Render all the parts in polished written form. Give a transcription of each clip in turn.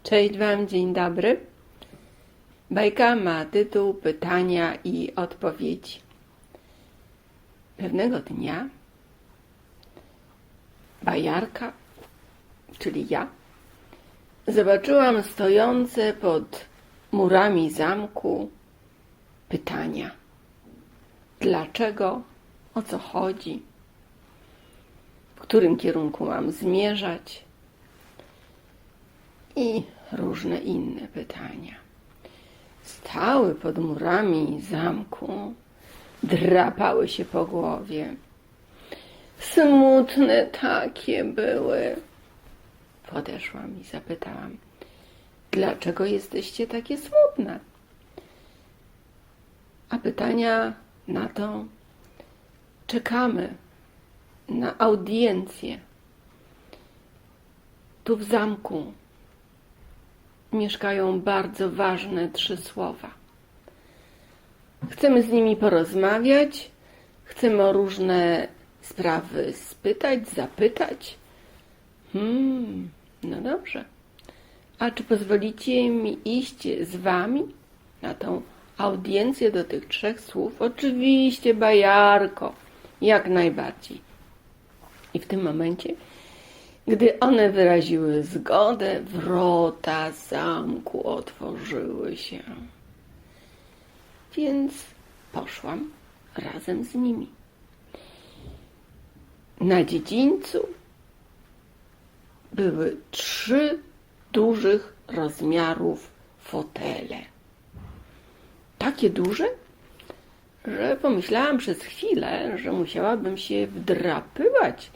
Cześć Wam, dzień dobry. Bajka ma tytuł Pytania i odpowiedzi. Pewnego dnia bajarka, czyli ja, zobaczyłam stojące pod murami zamku pytania. Dlaczego? O co chodzi? W którym kierunku mam zmierzać? I różne inne pytania. Stały pod murami zamku, drapały się po głowie. Smutne takie były. Podeszłam i zapytałam, dlaczego jesteście takie smutne? A pytania na to, czekamy na audiencję. Tu w zamku mieszkają bardzo ważne 3 słowa. Chcemy z nimi porozmawiać, chcemy o różne sprawy spytać, zapytać. No dobrze. A czy pozwolicie mi iść z wami na tą audiencję do tych 3 słów? Oczywiście, bajarko, jak najbardziej. I w tym momencie, gdy one wyraziły zgodę, wrota zamku otworzyły się. Więc poszłam razem z nimi. Na dziedzińcu były 3 dużych rozmiarów fotele. Takie duże, że pomyślałam przez chwilę, że musiałabym się wdrapywać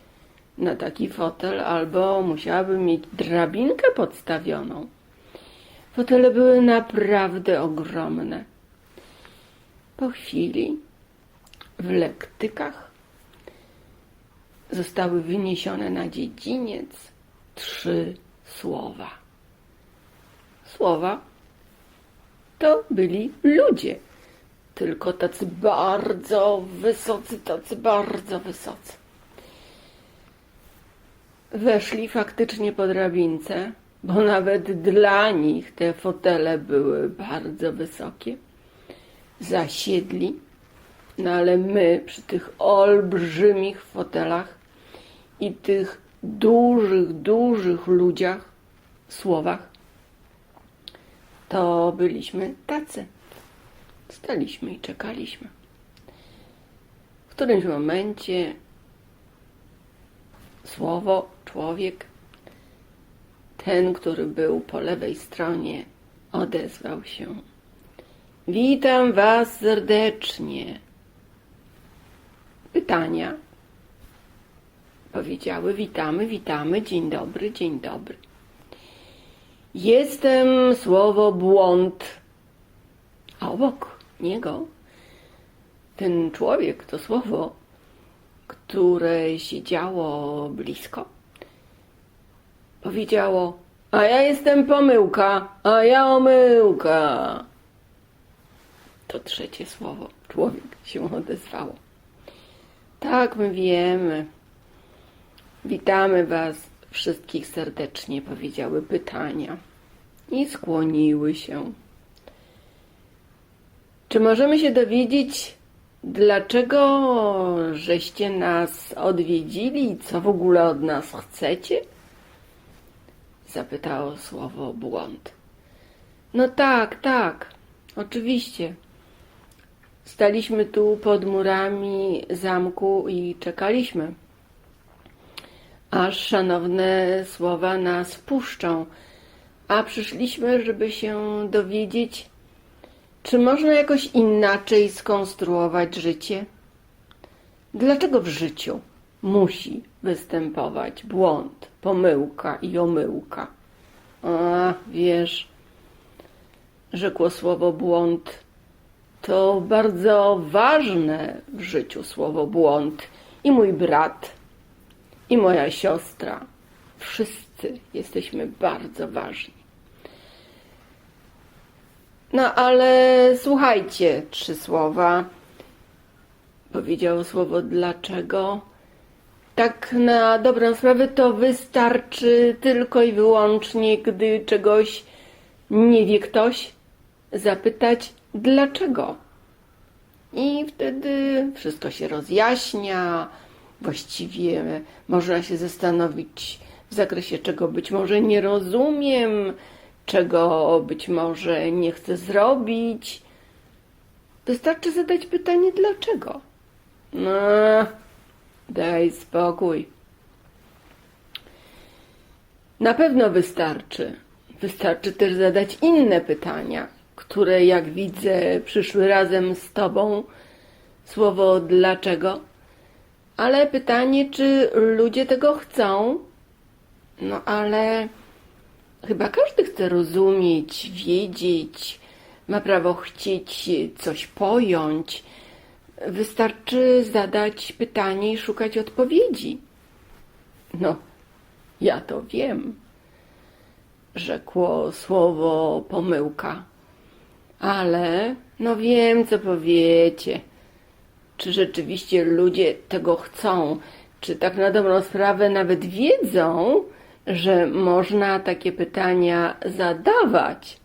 na taki fotel, albo musiałabym mieć drabinkę podstawioną. Fotele były naprawdę ogromne. Po chwili w lektykach zostały wyniesione na dziedziniec 3 słowa. Słowa to byli ludzie, tylko tacy bardzo wysocy, Weszli faktycznie po drabince, bo nawet dla nich te fotele były bardzo wysokie. Zasiedli, no ale my przy tych olbrzymich fotelach i tych dużych ludziach, słowach, to byliśmy tacy. Staliśmy i czekaliśmy. W którymś momencie słowo, człowiek, ten, który był po lewej stronie, odezwał się. Witam was serdecznie. Pytania powiedziały, witamy, dzień dobry. Jestem słowo błąd, a obok niego ten człowiek, to słowo, które siedziało blisko, powiedziało, a ja jestem pomyłka, a ja omyłka. To 3 słowo, człowiek się odezwało. Tak, my wiemy. Witamy was wszystkich serdecznie, powiedziały pytania i skłoniły się. Czy możemy się dowiedzieć, dlaczego żeście nas odwiedzili i co w ogóle od nas chcecie? Zapytało słowo błąd. No tak, oczywiście. Staliśmy tu pod murami zamku i czekaliśmy, aż szanowne słowa nas wpuszczą, a przyszliśmy, żeby się dowiedzieć, czy można jakoś inaczej skonstruować życie? Dlaczego w życiu musi występować błąd, pomyłka i omyłka? A, wiesz, rzekło słowo błąd, to bardzo ważne w życiu słowo błąd. I mój brat, i moja siostra, wszyscy jesteśmy bardzo ważni. No ale słuchajcie, 3 słowa. Powiedziało słowo dlaczego. Tak na dobrą sprawę to wystarczy tylko i wyłącznie, gdy czegoś nie wie ktoś, zapytać dlaczego. I wtedy wszystko się rozjaśnia. Właściwie można się zastanowić w zakresie, czego być może nie rozumiem, czego być może nie chcę zrobić. Wystarczy zadać pytanie dlaczego. No, daj spokój. Na pewno wystarczy. Wystarczy też zadać inne pytania, które, jak widzę, przyszły razem z tobą. Słowo dlaczego. Ale pytanie, czy ludzie tego chcą? No ale chyba każdy chce rozumieć, wiedzieć, ma prawo chcieć coś pojąć. Wystarczy zadać pytanie i szukać odpowiedzi. No, ja to wiem, rzekło słowo pomyłka. Ale, no wiem, co powiecie. Czy rzeczywiście ludzie tego chcą? Czy tak na dobrą sprawę nawet wiedzą, że można takie pytania zadawać?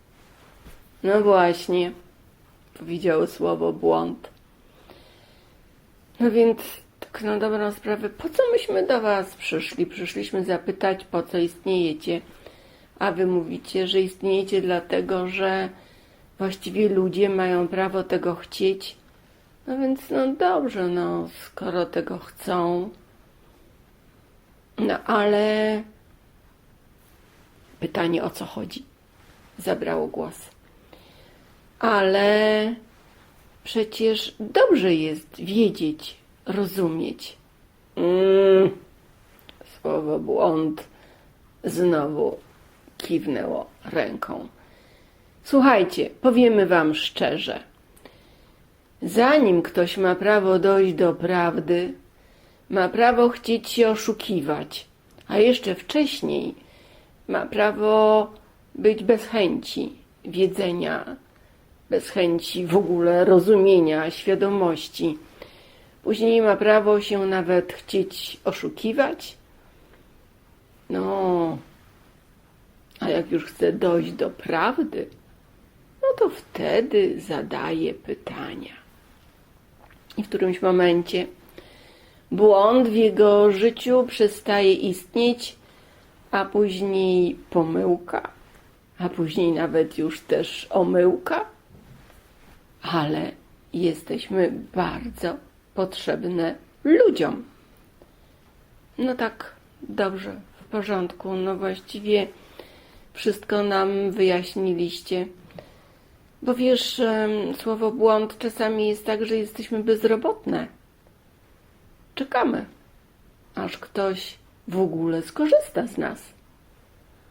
No właśnie, powiedziało słowo błąd. No więc tak na dobrą sprawę, po co myśmy do was przyszli? Przyszliśmy zapytać, po co istniejecie, a wy mówicie, że istniejecie dlatego, że właściwie ludzie mają prawo tego chcieć. No więc no dobrze, no skoro tego chcą. No ale pytanie, o co chodzi, zabrało głos. Ale przecież dobrze jest wiedzieć, rozumieć. Słowo błąd znowu kiwnęło ręką. Słuchajcie, powiemy wam szczerze. Zanim ktoś ma prawo dojść do prawdy, ma prawo chcieć się oszukiwać, a jeszcze wcześniej ma prawo być bez chęci wiedzenia, bez chęci w ogóle rozumienia, świadomości. Później ma prawo się nawet chcieć oszukiwać. No, a jak już chce dojść do prawdy, no to wtedy zadaje pytania. I w którymś momencie błąd w jego życiu przestaje istnieć, a później pomyłka, a później nawet już też omyłka, ale jesteśmy bardzo potrzebne ludziom. No tak, dobrze, w porządku, no właściwie wszystko nam wyjaśniliście. Bo wiesz, słowo błąd czasami jest tak, że jesteśmy bezrobotne. Czekamy, aż ktoś w ogóle skorzysta z nas.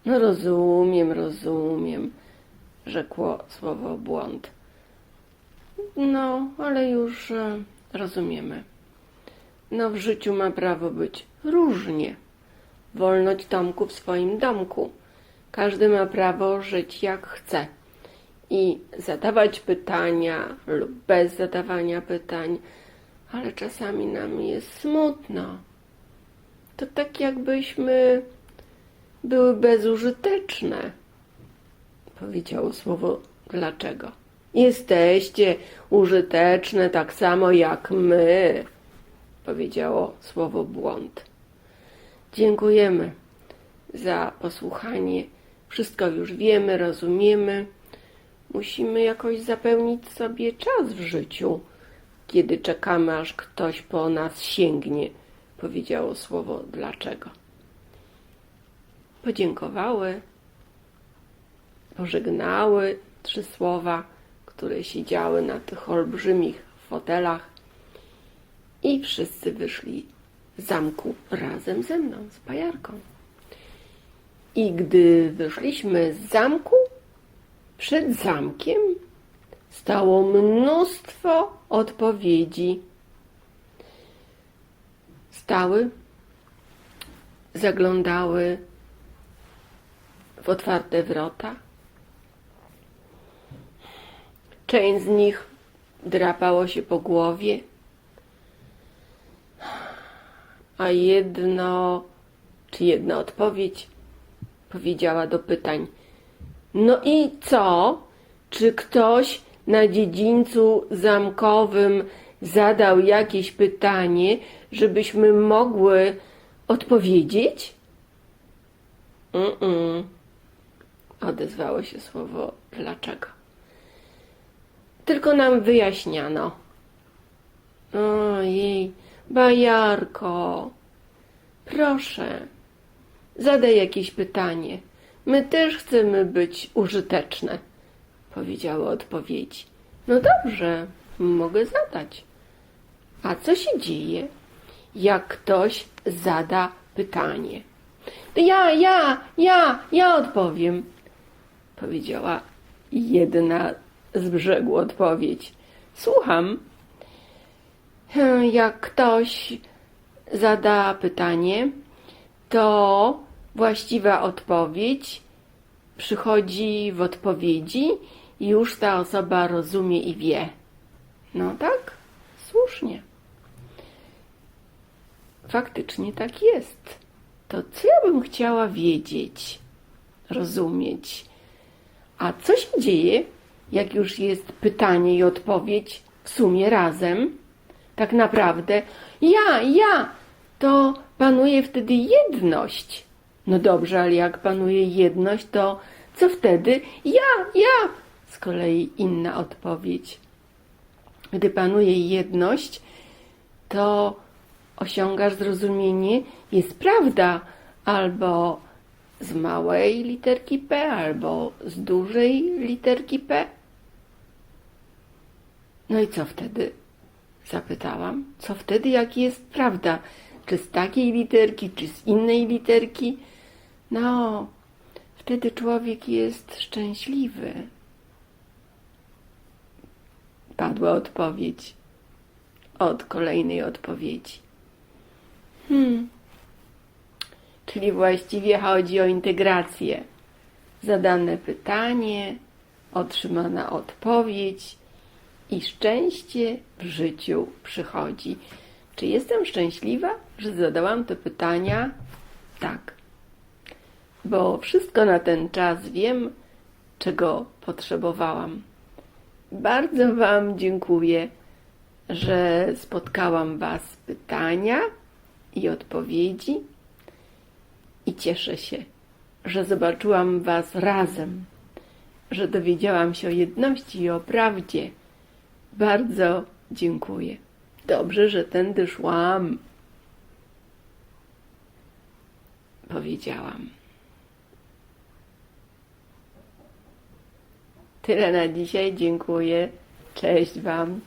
No rozumiem, rzekło słowo błąd. No, ale już rozumiemy. No w życiu ma prawo być różnie. Wolność Tomku w swoim domku. Każdy ma prawo żyć jak chce. I zadawać pytania lub bez zadawania pytań, ale czasami nam jest smutno. To tak jakbyśmy były bezużyteczne, powiedziało słowo dlaczego. Jesteście użyteczne tak samo jak my, powiedziało słowo błąd. Dziękujemy za posłuchanie. Wszystko już wiemy, rozumiemy. Musimy jakoś zapełnić sobie czas w życiu, kiedy czekamy, aż ktoś po nas sięgnie, powiedziało słowo dlaczego. Podziękowały, pożegnały 3 słowa, które siedziały na tych olbrzymich fotelach i wszyscy wyszli z zamku razem ze mną, z Bajarką. I gdy wyszliśmy z zamku, przed zamkiem stało mnóstwo odpowiedzi. Stały, zaglądały w otwarte wrota. Część z nich drapało się po głowie. a jedna odpowiedź powiedziała do pytań. No i co? Czy ktoś na dziedzińcu zamkowym zadał jakieś pytanie, żebyśmy mogły odpowiedzieć? Odezwało się słowo dlaczego. Tylko nam wyjaśniano. Ojej, Bajarko, proszę, zadaj jakieś pytanie. My też chcemy być użyteczne, powiedziały odpowiedzi. No dobrze, mogę zadać. A co się dzieje, jak ktoś zada pytanie? To ja odpowiem, powiedziała jedna z brzegu odpowiedź. Słucham. Jak ktoś zada pytanie, to właściwa odpowiedź przychodzi w odpowiedzi i już ta osoba rozumie i wie. No tak, słusznie. Faktycznie tak jest. To co ja bym chciała wiedzieć, rozumieć? A co się dzieje, jak już jest pytanie i odpowiedź w sumie razem? Tak naprawdę to panuje wtedy jedność. No dobrze, ale jak panuje jedność, to co wtedy? Ja. Z kolei inna odpowiedź. Gdy panuje jedność, to osiągasz zrozumienie, jest prawda, albo z małej literki P, albo z dużej literki P. No i co wtedy? Zapytałam. Co wtedy, jak jest prawda? Czy z takiej literki, czy z innej literki? No, wtedy człowiek jest szczęśliwy. Padła odpowiedź od kolejnej odpowiedzi. Czyli właściwie chodzi o integrację. Zadane pytanie, otrzymana odpowiedź i szczęście w życiu przychodzi. Czy jestem szczęśliwa, że zadałam te pytania? Tak. Bo wszystko na ten czas wiem, czego potrzebowałam. Bardzo Wam dziękuję, że spotkałam Was pytania i odpowiedzi i cieszę się, że zobaczyłam Was razem, że dowiedziałam się o jedności i o prawdzie. Bardzo dziękuję. Dobrze, że tędy szłam, powiedziałam. Tyle na dzisiaj. Dziękuję. Cześć Wam.